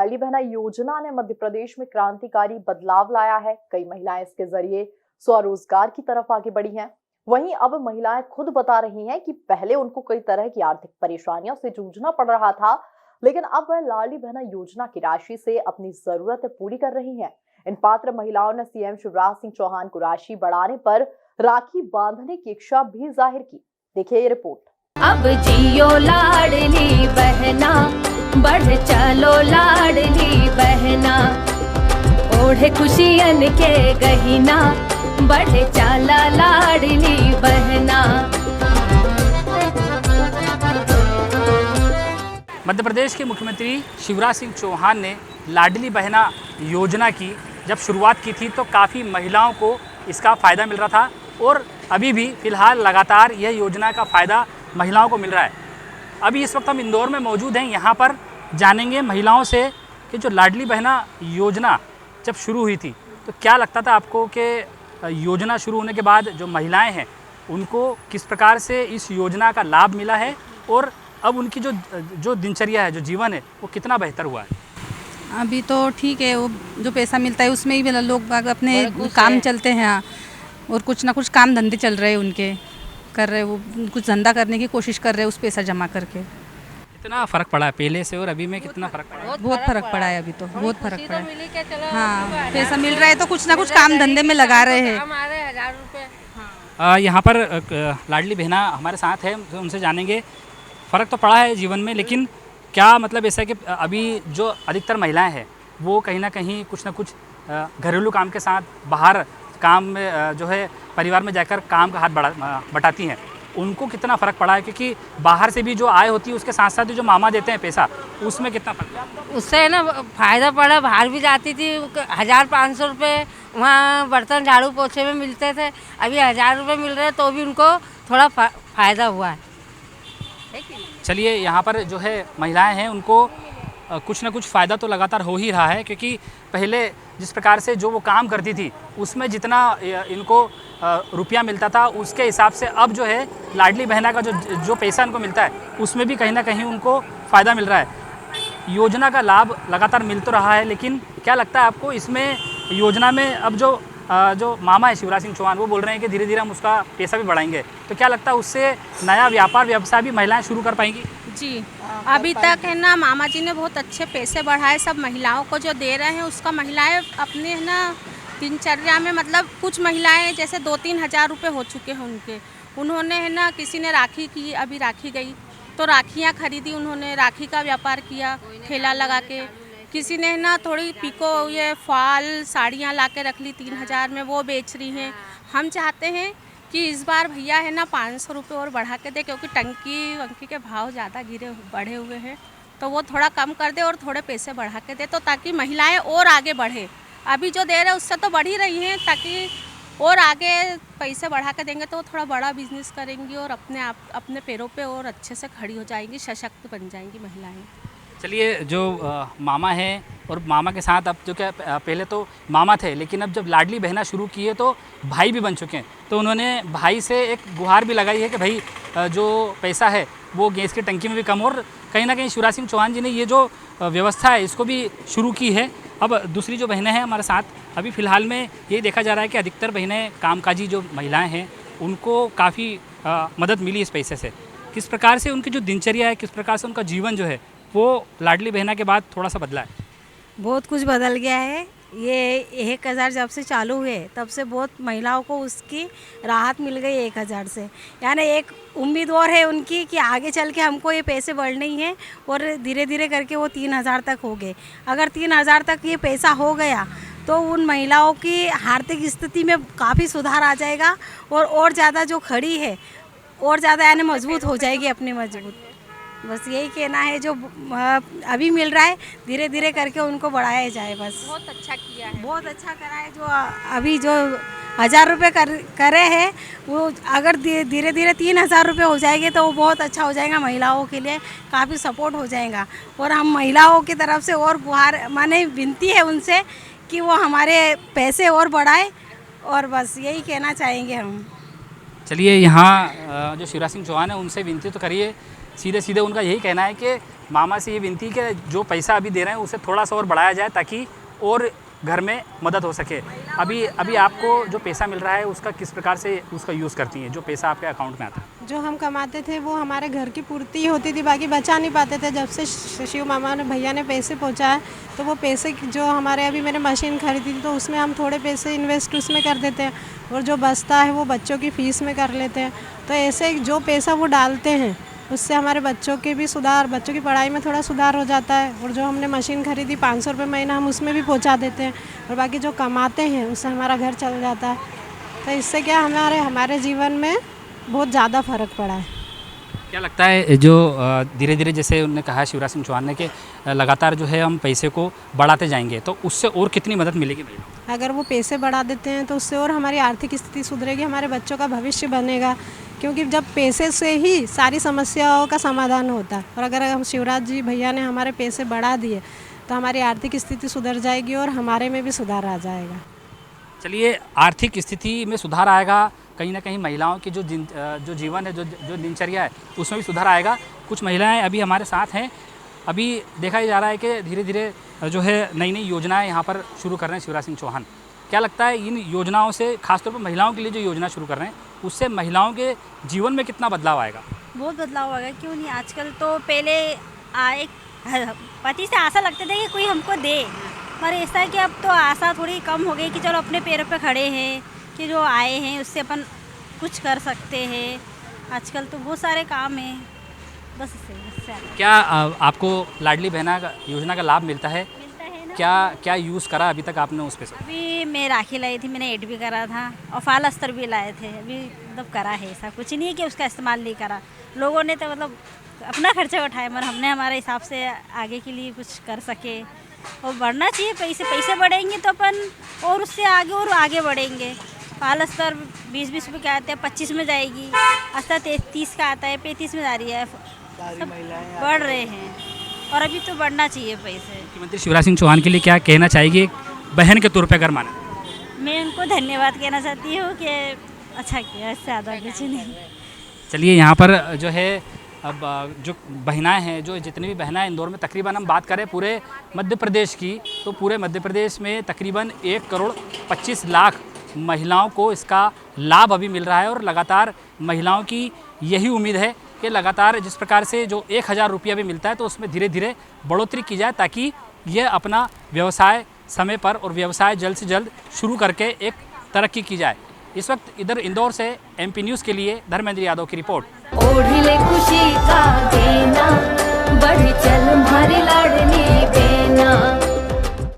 लाडली बहना योजना ने मध्य प्रदेश में क्रांतिकारी बदलाव लाया है। कई महिलाएं इसके जरिए स्वरोजगार की तरफ आगे बढ़ी हैं। वहीं अब महिलाएं खुद बता रही हैं कि पहले उनको कई तरह की आर्थिक परेशानियों से जूझना पड़ रहा था, लेकिन अब वह लाडली बहना योजना की राशि से अपनी जरूरतें पूरी कर रही हैं। इन पात्र महिलाओं ने सीएम शिवराज सिंह चौहान को राशि बढ़ाने पर राखी बांधने की इच्छा भी जाहिर की। देखिए ये रिपोर्ट। अब जियो लाडली बहना, बढ़ चलो लाडली बहना, ओढ़े खुशियन के गहिना, बढ़ चला लाडली बहना। मध्य प्रदेश के मुख्यमंत्री शिवराज सिंह चौहान ने लाडली बहना योजना की जब शुरुआत की थी तो काफ़ी महिलाओं को इसका फ़ायदा मिल रहा था और अभी भी फ़िलहाल लगातार यह योजना का फ़ायदा महिलाओं को मिल रहा है। अभी इस वक्त हम इंदौर में मौजूद हैं, यहाँ पर जानेंगे महिलाओं से कि जो लाडली बहना योजना जब शुरू हुई थी तो क्या लगता था आपको कि योजना शुरू होने के बाद जो महिलाएं हैं उनको किस प्रकार से इस योजना का लाभ मिला है और अब उनकी जो दिनचर्या है, जो जीवन है, वो कितना बेहतर हुआ है? अभी तो ठीक है, वो जो पैसा मिलता है उसमें ही लोग अपने काम चलते हैं और कुछ ना कुछ काम धंधे चल रहे हैं उनके, कर रहे, वो कुछ धंधा करने की कोशिश कर रहे हैं उस पैसा जमा करके। कितना फ़र्क पड़ा है पहले से और अभी में? कितना फ़र्क पड़ा है? बहुत फ़र्क पड़ा है, अभी तो बहुत फ़र्क पड़ा है। हाँ, पैसा मिल रहा है तो कुछ ना कुछ काम धंधे में लगा रहे हैं। हमारे 1000 रुपये। यहाँ पर लाडली बहना हमारे साथ है, तो उनसे जानेंगे। फ़र्क तो पड़ा है जीवन में, लेकिन क्या मतलब ऐसा है कि अभी जो अधिकतर महिलाएं हैं वो कहीं ना कहीं कुछ ना कुछ घरेलू काम के साथ बाहर काम में जो है परिवार में जाकर काम का हाथ बटाती हैं, उनको कितना फ़र्क पड़ा है? क्योंकि बाहर से भी जो आय होती है उसके साथ साथ जो मामा देते हैं पैसा, उसमें कितना फ़र्क पड़ा? उससे ना फ़ायदा पड़ा। बाहर भी जाती थी 1500 रुपये, वहाँ बर्तन झाड़ू पोछे में मिलते थे, अभी 1000 रुपये मिल रहे हैं तो भी उनको थोड़ा फ़ायदा हुआ है। चलिए, यहाँ पर जो है महिलाएं हैं उनको कुछ ना कुछ फ़ायदा तो लगातार हो ही रहा है, क्योंकि पहले जिस प्रकार से जो वो काम करती थी उसमें जितना इनको रुपया मिलता था उसके हिसाब से अब जो है लाडली बहना का जो पैसा इनको मिलता है उसमें भी कहीं ना कहीं उनको फ़ायदा मिल रहा है। योजना का लाभ लगातार मिल तो रहा है, लेकिन क्या लगता है आपको इसमें योजना में अब जो मामा है शिवराज सिंह चौहान, वो बोल रहे हैं कि धीरे धीरे हम उसका पैसा भी बढ़ाएंगे, तो क्या लगता है उससे नया व्यापार व्यवसाय भी महिलाएं शुरू कर पाएंगी? जी, अभी तक है ना मामा जी ने बहुत अच्छे पैसे बढ़ाए, सब महिलाओं को जो दे रहे हैं उसका महिलाएं अपने है ना दिनचर्या में, मतलब कुछ महिलाएं जैसे 2-3 हज़ार रुपये हो चुके हैं उनके, उन्होंने है ना किसी ने राखी की, अभी राखी गई तो राखियाँ खरीदी, उन्होंने राखी का व्यापार किया ठेला लगा के। किसी ने है ना थोड़ी पिको ये फॉल साड़ियाँ ला के रख ली 3000 में, वो बेच रही हैं। हम चाहते हैं कि इस बार भैया है ना 500 रुपये और बढ़ा के दे, क्योंकि टंकी वंकी के भाव ज़्यादा बढ़े हुए हैं, तो वो थोड़ा कम कर दे और थोड़े पैसे बढ़ा के दे, तो ताकि महिलाएं और आगे बढ़े। अभी जो दे रहे उससे तो बढ़ ही रही हैं, ताकि और आगे पैसे बढ़ा के देंगे तो वो थोड़ा बड़ा बिजनेस करेंगी और अपने पैरों पे और अच्छे से खड़ी हो जाएंगी, सशक्त बन जाएंगी महिलाएँ। चलिए, जो मामा हैं और मामा के साथ अब जो क्या पहले तो मामा थे, लेकिन अब जब लाडली बहना शुरू की है तो भाई भी बन चुके हैं, तो उन्होंने भाई से एक गुहार भी लगाई है कि भाई जो पैसा है वो गैस की टंकी में भी कम, और कहीं ना कहीं शिवराज सिंह चौहान जी ने ये जो व्यवस्था है इसको भी शुरू की है। अब दूसरी जो बहनें हैं हमारे साथ, अभी फ़िलहाल में ये देखा जा रहा है कि अधिकतर बहनें कामकाजी जो महिलाएँ हैं उनको काफ़ी मदद मिली इस पैसे से। किस प्रकार से उनकी जो दिनचर्या है, किस प्रकार से उनका जीवन जो है वो लाडली बहना के बाद थोड़ा सा बदला है? बहुत कुछ बदल गया है। ये 1000 जब से चालू हुए तब से बहुत महिलाओं को उसकी राहत मिल गई 1000 से, यानी एक उम्मीद और है उनकी कि आगे चल के हमको ये पैसे बढ़ने ही हैं, और धीरे धीरे करके वो 3000 तक हो गए। अगर 3000 तक ये पैसा हो गया तो उन महिलाओं की आर्थिक स्थिति में काफ़ी सुधार आ जाएगा और ज़्यादा जो खड़ी है और ज़्यादा यानी मजबूत हो जाएगी, अपनी मजबूत। बस यही कहना है, जो अभी मिल रहा है धीरे धीरे करके उनको बढ़ाया जाए। बस बहुत अच्छा किया है, बहुत अच्छा करा है। जो अभी जो 1000 रुपये करे हैं वो अगर धीरे धीरे 3000 रुपये हो जाएंगे तो वो बहुत अच्छा हो जाएगा, महिलाओं के लिए काफ़ी सपोर्ट हो जाएगा। और हम महिलाओं की तरफ से और गुहार माने विनती है उनसे कि वो हमारे पैसे और बढ़ाए, और बस यही कहना चाहेंगे हम। चलिए, यहाँ जो शिवराज सिंह चौहान है उनसे विनती तो करिए, सीधे सीधे उनका यही कहना है कि मामा से ये विनती कि जो पैसा अभी दे रहे हैं उसे थोड़ा सा और बढ़ाया जाए ताकि और घर में मदद हो सके। अभी आपको जो पैसा मिल रहा है उसका किस प्रकार से उसका यूज़ करती हैं, जो पैसा आपके अकाउंट में आता है? जो हम कमाते थे वो हमारे घर की पूर्ति होती थी, बाकी बचा नहीं पाते थे। जब से शिव मामा ने भैया ने पैसे पहुँचाए तो वो पैसे जो हमारे अभी मैंने मशीन खरीदी थी तो उसमें हम थोड़े पैसे इन्वेस्ट उसमें कर देते हैं और जो बचता है वो बच्चों की फ़ीस में कर लेते हैं। तो ऐसे जो पैसा वो डालते हैं उससे हमारे बच्चों के भी सुधार, बच्चों की पढ़ाई में थोड़ा सुधार हो जाता है। और जो हमने मशीन खरीदी 500 रुपये महीना हम उसमें भी पहुंचा देते हैं और बाकी जो कमाते हैं उससे हमारा घर चल जाता है। तो इससे क्या हमारे जीवन में बहुत ज़्यादा फ़र्क पड़ा है। क्या लगता है जो धीरे धीरे जैसे उन्होंने कहा शिवराज सिंह चौहान ने कि लगातार जो है हम पैसे को बढ़ाते जाएंगे तो उससे और कितनी मदद मिलेगी भैया? अगर वो पैसे बढ़ा देते हैं तो उससे और हमारी आर्थिक स्थिति सुधरेगी, हमारे बच्चों का भविष्य बनेगा। क्योंकि जब पैसे से ही सारी समस्याओं का समाधान होता है और अगर हम शिवराज जी भैया ने हमारे पैसे बढ़ा दिए तो हमारी आर्थिक स्थिति सुधर जाएगी और हमारे में भी सुधार आ जाएगा। चलिए, आर्थिक स्थिति में सुधार आएगा, कहीं ना कहीं महिलाओं की जो जीवन है, जो दिनचर्या है उसमें भी सुधार आएगा। कुछ महिलाएं अभी हमारे साथ हैं। अभी देखा जा रहा है कि धीरे धीरे जो है नई नई योजनाएं यहाँ पर शुरू कर रहे हैं शिवराज सिंह चौहान। क्या लगता है इन योजनाओं से, खासतौर पर महिलाओं के लिए जो योजना शुरू कर रहे हैं उससे महिलाओं के जीवन में कितना बदलाव आएगा? बहुत बदलाव आएगा, क्यों नहीं। आजकल तो पहले एक पति से आशा लगते थे कि कोई हमको दे, पर ऐसा है कि अब तो आशा थोड़ी कम हो गई कि चलो अपने पैरों पे खड़े हैं, कि जो आए हैं उससे अपन कुछ कर सकते हैं। आजकल तो बहुत सारे काम हैं, बस इससे क्या आपको लाडली बहना योजना का लाभ मिलता है? ना। क्या यूज़ करा अभी तक आपने उस पे से? अभी मैं राखी लाई थी, मैंने एड भी करा था और फाल अस्तर भी लाए थे। अभी मतलब करा है, ऐसा कुछ नहीं है कि उसका इस्तेमाल नहीं करा। लोगों ने तो मतलब अपना खर्चा उठाया, मगर हमने हमारे हिसाब से आगे के लिए कुछ कर सके। और बढ़ना चाहिए, पैसे बढ़ेंगे तो अपन और उससे आगे बढ़ेंगे। फाल अस्तर 20-20 रुपये का आते हैं, 25 में जाएगी। अस्तर 30 का आता है, 35 में जा रही है। सब बढ़ रहे हैं और अभी तो बढ़ना चाहिए पैसे। मुख्यमंत्री शिवराज सिंह चौहान के लिए क्या कहना चाहेगी बहन के तौर पे अगर माने? मैं उनको धन्यवाद कहना चाहती हूँ कि अच्छा किया, इससे ज़्यादा कुछ नहीं। चलिए, यहाँ पर जो है अब जो बहनाएं हैं, जो जितनी भी बहनाएं इंदौर में, तकरीबन हम बात करें पूरे मध्य प्रदेश की, तो पूरे मध्य प्रदेश में तकरीबन 1,25,00,000 महिलाओं को इसका लाभ अभी मिल रहा है। और लगातार महिलाओं की यही उम्मीद है कि लगातार जिस प्रकार से जो 1,000 रुपया भी मिलता है तो उसमें धीरे धीरे बढ़ोतरी की जाए ताकि ये अपना व्यवसाय समय पर और व्यवसाय जल्द से जल्द शुरू करके एक तरक्की की जाए। इस वक्त इधर इंदौर से MP न्यूज़ के लिए धर्मेंद्र यादव की रिपोर्ट। ओढ़ ले खुशी का देना